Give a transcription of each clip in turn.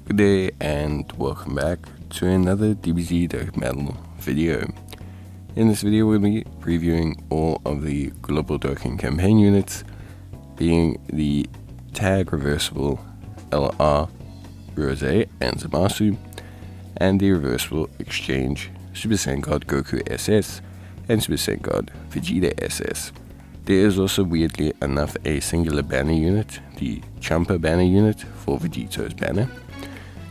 Good day and welcome back to another DBZ Dokkan Battle video. In this video we'll be reviewing all of the Global Dokkan Campaign units, being the Tag Reversible LR Rose and Zamasu, and the Reversible Exchange Super Saiyan God Goku SS and Super Saiyan God Vegeta SS. There is also, weirdly enough, a singular banner unit, the Champa banner unit for Vegeta's banner.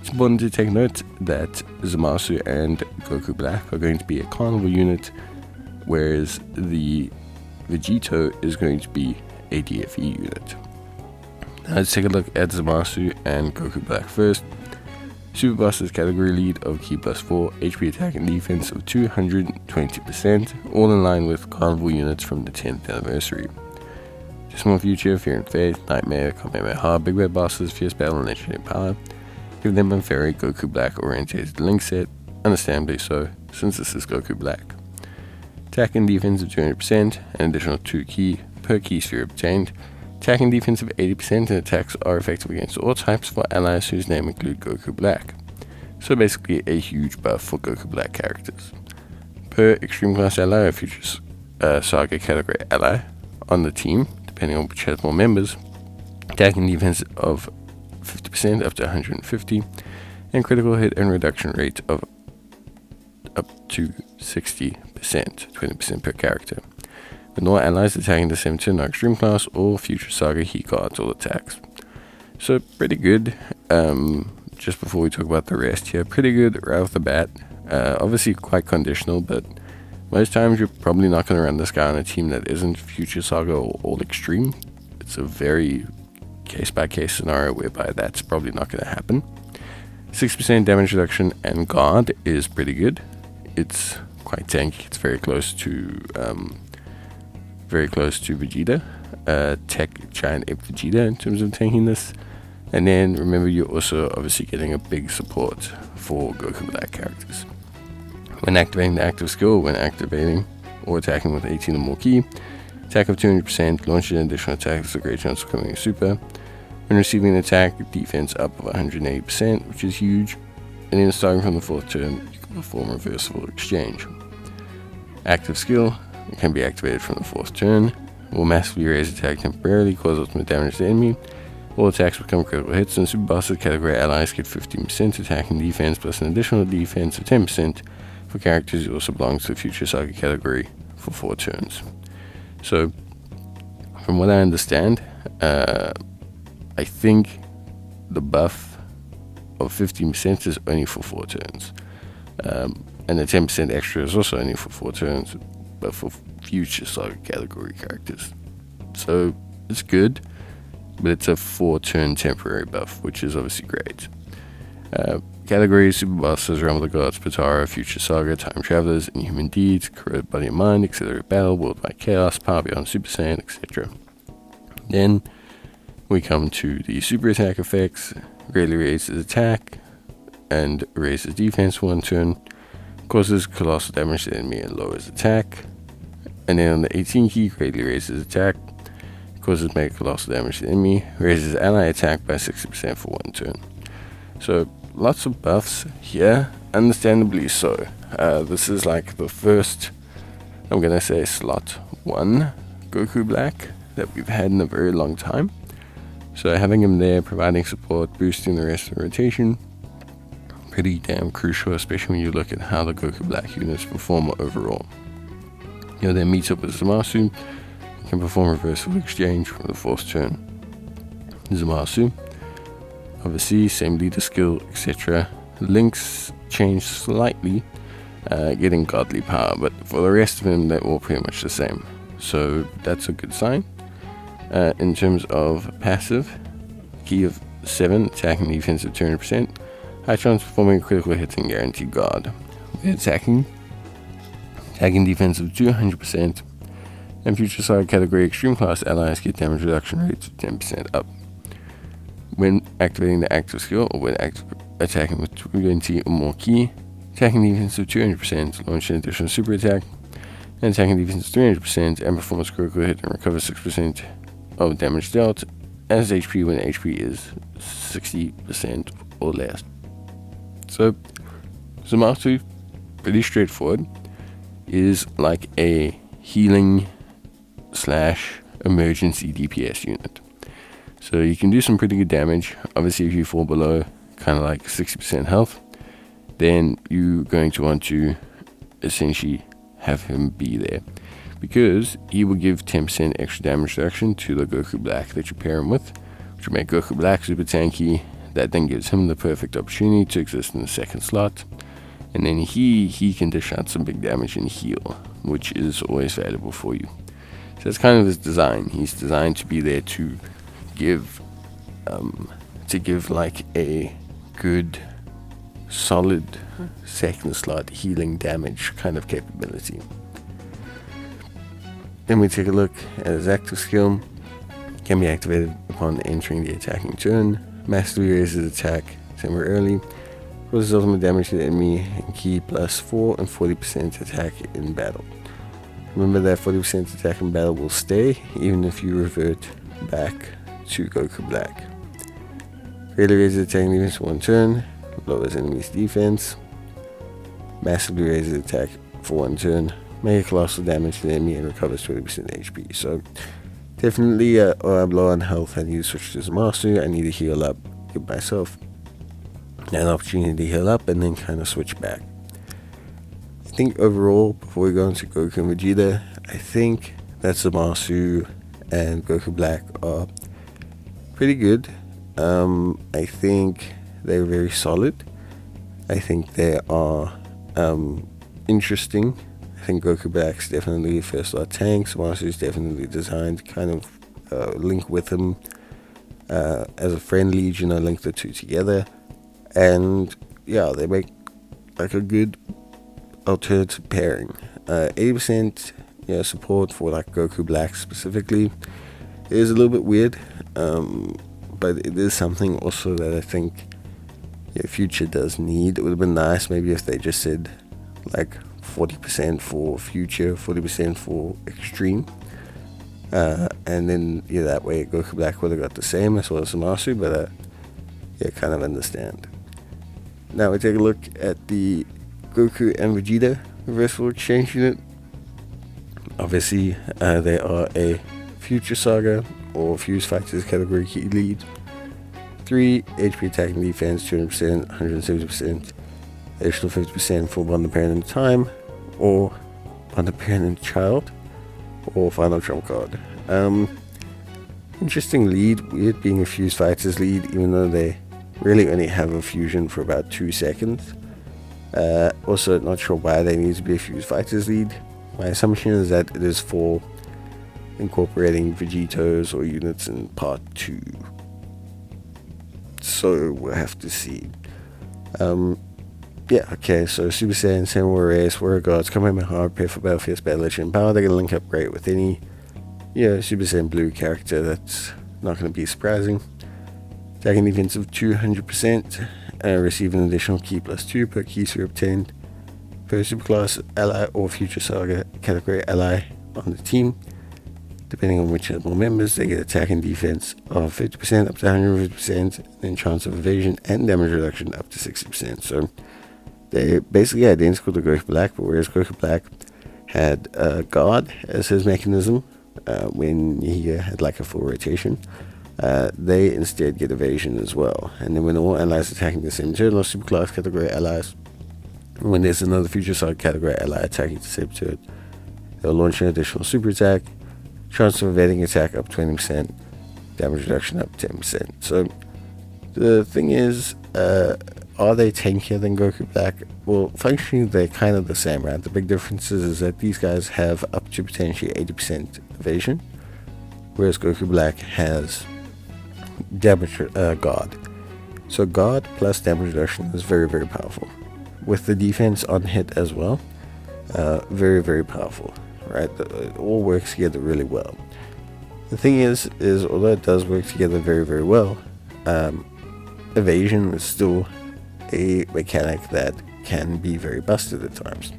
It's important to take note that Zamasu and Goku Black are going to be a Carnival unit, whereas the Vegeta is going to be a DFE unit. Now let's take a look at Zamasu and Goku Black first. Super Buster's category lead of Ki plus 4, HP attack and defense of 220%, all in line with Carnival units from the 10th anniversary. Just Small Future, Fear and Faith, Nightmare, Kamehameha, Big Red Bosses, Fierce Battle, and Legendary Power. Give them a very Goku Black orientated link set, understandably so, since this is Goku Black. Attack and defense of 200%, an additional 2 ki per ki sphere obtained. Attack and defense of 80%, and attacks are effective against all types for allies whose name include Goku Black. So basically a huge buff for Goku Black characters. Per Extreme Class ally or Future Saga category ally on the team, depending on which has more members, attack and defense of 50% up to 150, and critical hit and reduction rate of up to 60%, 20% per character. With no allies attacking the same turn are Extreme Class or Future Saga he guards all attacks. So pretty good. Just before we talk about the rest here, pretty good right off the bat. Obviously quite conditional, but most times you're probably not going to run this guy on a team that isn't Future Saga or All Extreme. It's a very case-by-case scenario whereby that's probably not going to happen. 6% damage reduction and guard is pretty good. It's quite tanky. It's very close to Vegeta, Tech Giant Ape Vegeta in terms of tankiness. And then remember, you're also obviously getting a big support for Goku Black characters. When activating the active skill, when activating or attacking with 18 or more ki, attack of 200%, launching an additional attack is a great chance of becoming a super. When receiving an attack, defense up of 180%, which is huge. And then starting from the 4th turn, you can perform reversible exchange. Active skill, it can be activated from the 4th turn, will massively raise attack temporarily, cause ultimate damage to the enemy. All attacks become critical hits, and Super Buster category allies get 15% attack and defense, plus an additional defense of 10% for characters who also belong to the Future Saga category for 4 turns. So, from what I understand, I think the buff of 15% is only for 4 turns. And the 10% extra is also only for 4 turns, but for Future Saga category characters. So it's good, but it's a 4-turn temporary buff, which is obviously great. Categories: Super Busters, Realm of the Gods, Potara, Future Saga, Time Travelers, Inhuman Deeds, Corroded Body and Mind, Accelerate Battle, Worldwide Chaos, Power Beyond Super Saiyan, etc. Then we come to the super attack effects. Greatly raises attack and raises defense for 1 turn, causes colossal damage to the enemy and lowers attack. And then on the 18 ki, greatly raises attack, causes mega colossal damage to the enemy, raises ally attack by 60% for 1 turn. So lots of buffs here, understandably so. This is like the first, I'm gonna say, slot 1 Goku Black that we've had in a very long time. So having him there, providing support, boosting the rest of the rotation, pretty damn crucial, especially when you look at how the Goku Black units perform overall. You know, then meets up with Zamasu, can perform reversible exchange from the 4th turn. Zamasu, obviously same leader skill, etc. Links change slightly, getting godly power, but for the rest of him they're all pretty much the same. So that's a good sign. In terms of passive, ki of 7, attack and defense of 200%, high chance of performing critical hits and guaranteed guard. With attacking defense of 200%, and Future Saga category Extreme Class allies get damage reduction rates of 10% up. When activating the active skill, or when attacking with 20 or more ki, attacking defense of 200%, launch an additional super attack, and attacking defense of 300%, and performs critical hit and recover 6% of damage dealt, as HP when HP is 60% or less. So Zamasu, pretty straightforward, is like a healing / emergency DPS unit. So you can do some pretty good damage. Obviously, if you fall below kind of like 60% health, then you're going to want to essentially have him be there, because he will give 10% extra damage reduction to the Goku Black that you pair him with, which will make Goku Black super tanky. That then gives him the perfect opportunity to exist in the second slot, and then he can dish out some big damage and heal, which is always valuable for you. So that's kind of his design. He's designed to be there to give like a good solid second slot healing damage kind of capability. Then we take a look at his active skill. Can be activated upon entering the attacking turn. Massively raises attack temporarily. Causes ultimate damage to the enemy and key +4 and 40% attack in battle. Remember that 40% attack in battle will stay even if you revert back to Goku Black. Greatly raises attacking defense for 1 turn. Lowers enemy's defense. Massively raises attack for 1 turn. Make a colossal damage to the enemy and recovers 20% HP. So definitely I'm low on health. I need to switch to Zamasu. I need to heal up, give myself an opportunity to heal up and then kind of switch back. I think overall, before we go into Goku and Vegeta, I think that Zamasu and Goku Black are pretty good. I think they're very solid. I think they are interesting. I think Goku Black's definitely a first slot tank. Zamasu is definitely designed to kind of link with him as a friend legion. I link the two together, and yeah, they make like a good alternative pairing. 80% support for like Goku Black specifically is a little bit weird, but it is something also that I think Future does need. It would have been nice maybe if they just said like 40% for Future, 40% for Extreme, and then that way Goku Black would have got the same as well as Zamasu, but kind of understand. Now we take a look at the Goku and Vegeta reversible exchange unit. Obviously they are a Future Saga or Fuse Fighters category key lead. 3 HP attack and defense, 200%, 170%, additional 50% for Bond the Parent in Time, or Bond the Parent in Child, or Final Trump card. Interesting lead, weird being a Fuse Fighters lead, even though they really only have a fusion for about 2 seconds. Also, not sure why they need to be a Fuse Fighters lead. My assumption is that it is for incorporating Vegetos or units in part 2. So we'll have to see. Okay, so Super Saiyan, Saiyan Warrior Ace, Warrior Gods, Combat Hard, Prepare for Battle, Fierce Battle, Legend Power. They're going to link up great with any Super Saiyan Blue character. That's not going to be surprising. Attacking defense of 200%, receive an additional key +2 per key sphere obtained per superclass ally or Future Saga category ally on the team. Depending on which more members, they get attack and defense of 50% up to 150%, and then chance of evasion and damage reduction up to 60%. So they're basically identical to Goku Black, but whereas Goku Black had guard as his mechanism when he had like a full rotation, they instead get evasion as well. And then when all allies attacking the same turn or superclass category allies, when there's another Future Saga category ally attacking the same turn, they'll launch an additional super attack. Chance of evading attack up 20%, damage reduction up 10%. So the thing is, are they tankier than Goku Black? Well, functionally they're kind of the same, right? The big difference is that these guys have up to potentially 80% evasion, whereas Goku Black has damage guard. So guard plus damage reduction is very, very powerful. With the defense on hit as well, very, very powerful. Right, it all works together really well. The thing is although it does work together very, very well, evasion is still a mechanic that can be very busted at times,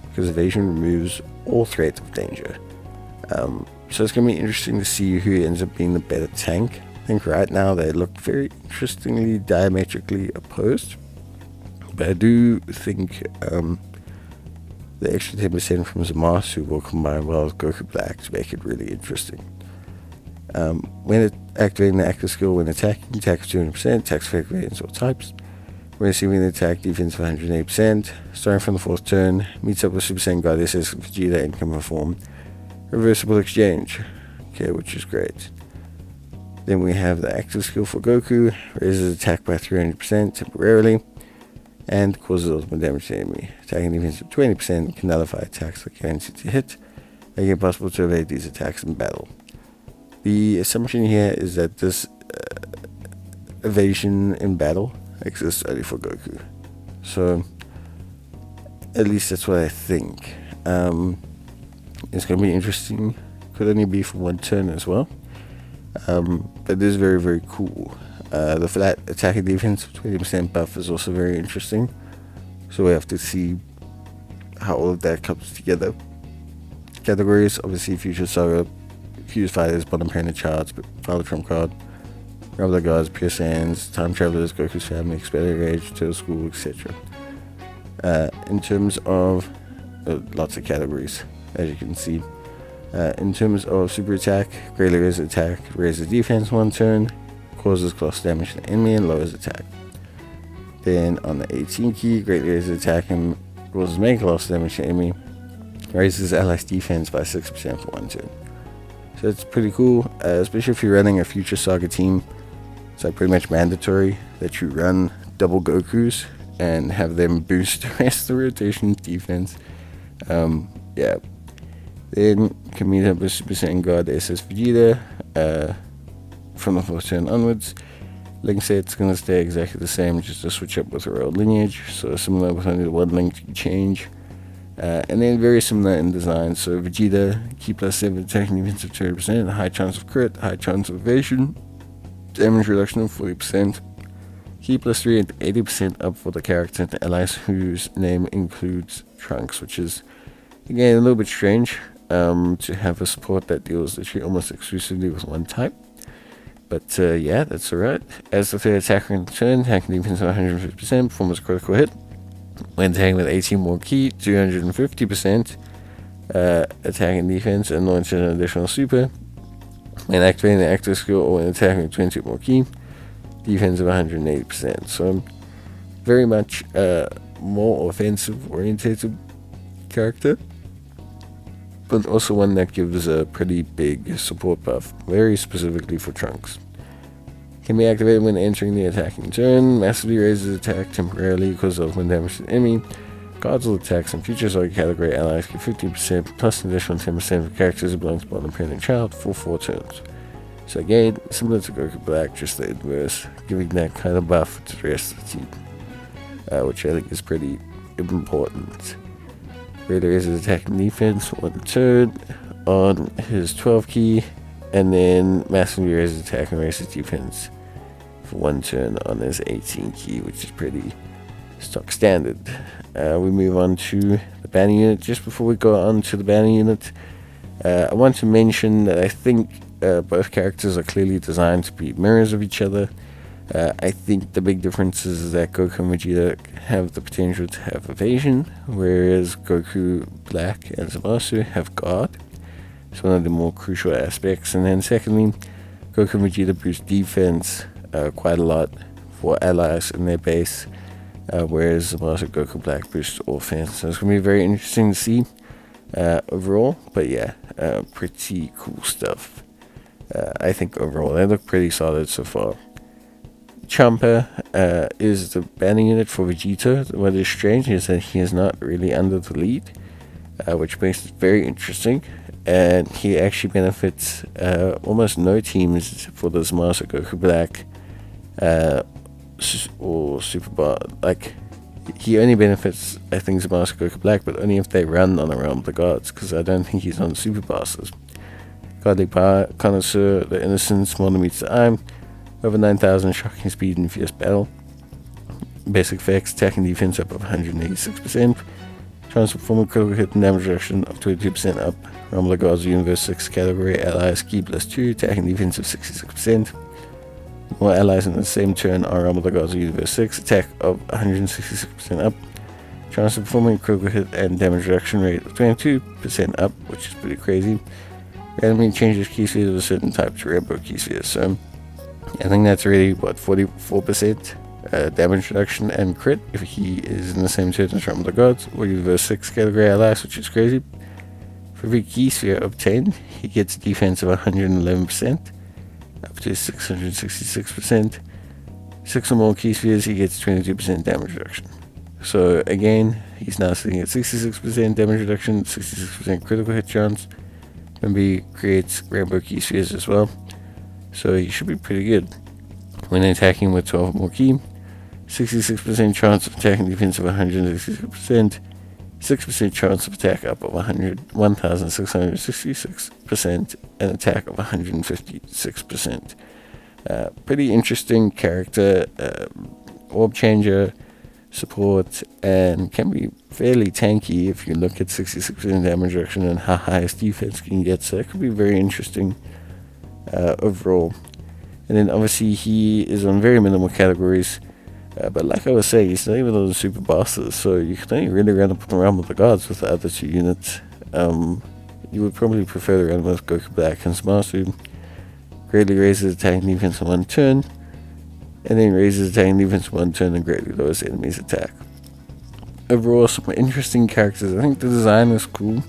because evasion removes all threat of danger. So it's going to be interesting to see who ends up being the better tank. think right now they look very interestingly diametrically opposed. But I do think the extra 10% from Zamasu will combine well with Goku Black to make it really interesting. When activating the active skill, when attacking, attack for 200%, attacks effect variants or types. When receiving the attack, defense of 108%. Starting from the 4th turn, meets up with Super Saiyan God SS Vegeta in common form. Reversible exchange. Okay, which is great. Then we have the active skill for Goku, raises attack by 300% temporarily, and causes ultimate damage to the enemy. Attacking defense of 20% can nullify attacks that guarantee to hit, making it possible to evade these attacks in battle. The assumption here is that this evasion in battle exists only for Goku. So, at least that's what I think. It's going to be interesting. Could only be for 1 turn as well. But it is very, very cool. The flat attacking defense of 20% buff is also very interesting. So we have to see how all of that comes together. Categories, obviously Future Saga, Fuse Fighters, bottom pair in the charts, Father Trump card, Rebel Gods, Pure Saiyans, Time Travelers, Goku's Family, Expanded Age, Turtle School, etc. In terms of lots of categories, as you can see. In terms of super attack, greatly raises attack, raises defense 1 turn, causes close damage to the enemy and lowers attack. Then on the 18 key, greatly raises attack and causes mega loss damage to the enemy, raises allies defense by 6% for 1 turn. So it's pretty cool, especially if you're running a Future Saga team. It's like pretty much mandatory that you run double Gokus and have them boost the rest of the rotation defense. Yeah. Then can meet up with Super Saiyan God SS Vegeta from the 4th turn onwards. Link set's going to stay exactly the same, just to switch up with the royal lineage. So similar with only the 1 link to change. And then very similar in design. So Vegeta, key +7 attacking defense of 200%, high chance of crit, high chance of evasion, damage reduction of 40%. Key +3 and 80% up for the character and the allies whose name includes Trunks, which is again a little bit strange. To have a support that deals literally almost exclusively with 1 type. But yeah, that's alright. As the 3rd attacker in the turn, attacking defense of 150%, performs a critical hit. When attacking with 18 more ki, 250% attacking defense and launch an additional super. When activating the active skill or when attacking with 20 more ki, defense of 180%. So very much more offensive orientated character, but also one that gives a pretty big support buff, very specifically for Trunks. Can be activated when entering the attacking turn, massively raises attack temporarily because of when damage to the enemy. Guards all attacks and Future Saga category allies get 15% plus an additional 10% for characters who belong to bottom parent child for 4 turns. So again, similar to Goku Black, just the inverse, giving that kind of buff to the rest of the team, which I think is pretty important. Raider is his attack and defense 1 turn on his 12 key, and then massively raises attack and raises defense for 1 turn on his 18 key, which is pretty stock standard. We move on to the banner unit. Just before we go on to the banner unit, I want to mention that I think both characters are clearly designed to be mirrors of each other. I think the big difference is that Goku and Vegeta have the potential to have evasion, whereas Goku Black and Zamasu have guard. It's one of the more crucial aspects. And then secondly, Goku and Vegeta boost defense quite a lot for allies in their base, whereas Zamasu Goku Black boosts offense. So it's going to be very interesting to see overall. But yeah, pretty cool stuff. I think overall they look pretty solid so far. Champa is the banner unit for Vegeta. What is strange is that he is not really under the lead, which makes it very interesting. And he actually benefits almost no teams for the Zamasu Goku Black or Super Bar. Like, he only benefits, I think, Zamasu Goku Black, but only if they run on the Realm of the Gods, because I don't think he's on Super Bosses. Godly Power, Connoisseur, the Innocence, Modern meets the Eye. Over 9,000 shocking speed in fierce battle. Basic effects, attack and defense up of 186%. Transform critical hit and damage reduction of 22% up. Realm of the Gods Universe 6 category allies ki +2, attack and defense of 66%. More allies in the same turn are armored the gods of Universe 6, attack of 166% up, chance of performing a critical hit and damage reduction rate of 22% up, which is pretty crazy. Randomly changes key spheres of a certain type to rainbow key spheres, so I think that's really, 44% damage reduction and crit if he is in the same turn as Realm of the Gods or Universe 6 category allies, which is crazy. For every key sphere obtained, he gets defense of 111%, up to 666%. 6 or more key spheres, he gets 22% damage reduction. So again, he's now sitting at 66% damage reduction, 66% critical hit chance. Remember, he creates rainbow key spheres as well, so he should be pretty good. When attacking with 12 or more key, 66% chance of attacking defense of 166%, 6% chance of attack up of 1,666%, and attack of 156%. Pretty interesting character, orb changer, support, and can be fairly tanky if you look at 66% damage reduction and how high his defense can get, so it could be very interesting overall. And then obviously he is on very minimal categories, but like I was saying, he's not even on the super bosses, so you can only really run up the realm of the gods with the other 2 units. You would probably prefer the run with Goku Black and Zamasu. Greatly raises attacking defense in 1 turn, and then raises attacking defense in 1 turn and greatly lowers the enemy's attack. Overall, some interesting characters. I think the design is cool.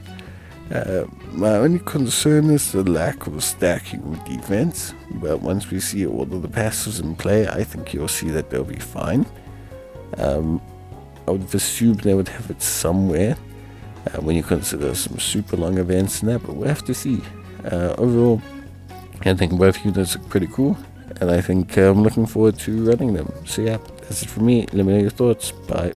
My only concern is the lack of stacking with defense, but once we see all of the passives in play, I think you'll see that they'll be fine. I would assume they would have it somewhere when you consider some super long events and that, but we'll have to see. Overall, I think both units are pretty cool, and I think I'm looking forward to running them. So yeah, that's it for me. Let me know your thoughts. Bye.